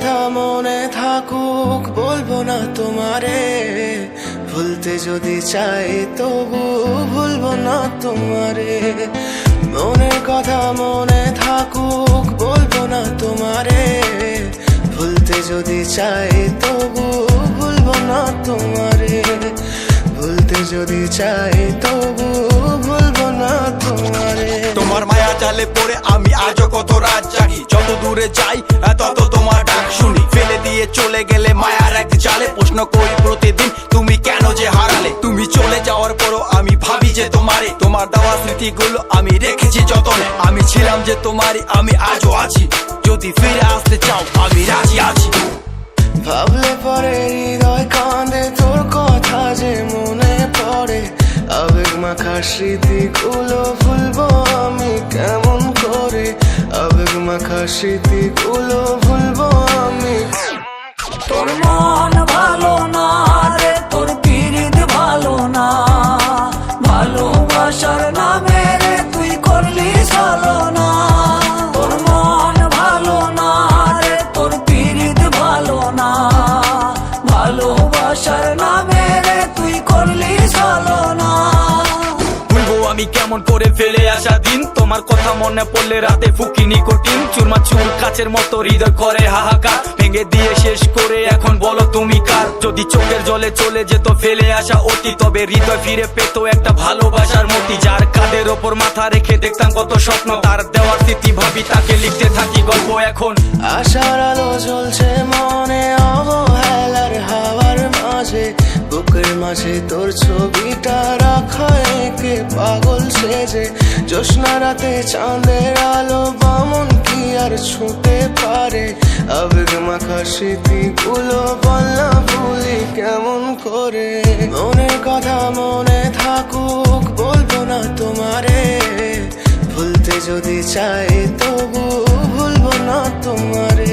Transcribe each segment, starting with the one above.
কথা মনে থাকুক বলবো না তোমারে, ভুলতে যদি চাই তবু ভুলবো না তোমারে। মনের কথা মনে থাকুক বলবো না তোমারে, ভুলতে যদি চাই তবু ভুলবো না তোমারে। ভুলতে যদি চাই তবু ভুলবো না তোমারে। তোমার মায়া জালে পড়ে আমি আজও কত রাত জাগি, যত দূরে যাই তত তোমার ডাক শুনি। ফেলে দিয়ে চলে গেলে মায়ার এক জালে, প্রশ্ন করি প্রতিদিন তুমি কেন যে হারালে। তুমি চলে যাওয়ার পরও আমি ভাবি যে তোমারে, তোমার দেওয়া স্মৃতিগুলো আমি রেখেছি যতনে। আমি ছিলাম যে তোমারই, আমি আজও আছি, যদি ফিরে আসতে চাও আমি রাজি আছি। ভাবলে পরে হৃদয় কাঁদে, তোর কথা যে মনে পড়ে। আবেগ মাখা স্মৃতিগুলো ভুলবো আমি কেমন করে, আবেগ মাখা স্মৃতিগুলো ভুলবো আমি। তোর মন ভালো না রে, তোর পিরিত ভালো না, ভালোবাসার নামে রে তুই করলি ছলনা। তোর মন ভালো না রে, তোর পিরিত ভালো না, ভালোবাসার নামে রে তুই করলি ছলনা। ভুলবো আমি কেমন করে ফেলে আসা দিন, তোমার কথা মনে পড়লে রাতে ফুকি নিকোটিন। চুরমা চুর কাচের মতো হৃদয় করে হাহাকার, ভেঙে দিয়ে শেষ করে এখন বলো তুমি কার। যদি চোখের জলে চলে যেত ফেলে আসা অতি, তবে হৃদয় ফিরে পেত একটা ভালোবাসার মতি। যার কাঁধের ওপর মাথা রেখে দেখতাম কত স্বপ্ন, তার দেওয়ার স্মৃতি ভাবি তাকে লিখতে থাকি গল্প এখন। আশার আলো জ্বলছে মনে অবহেলার হাওয়ার মাঝে, বুকের মাঝে তোর ছবিটা রাখা একে পাগল সেজে। জ্যোৎস্না রাতে চাঁদের আলো বামন কি আর ছুঁতে পারে, আবেগ মাখা স্মৃতিগুলো বল না ভুলি কেমন করে। মনের কথা মনে থাকুক বলবো না তোমারে, ভুলতে যদি চাই তবু ভুলবো না তোমারে।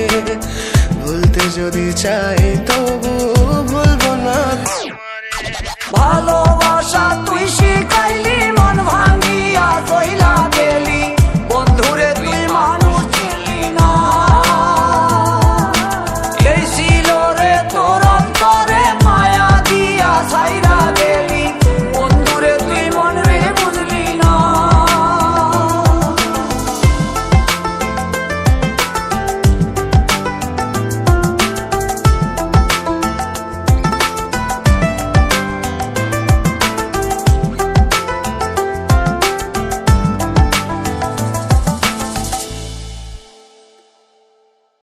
ভুলতে যদি চাই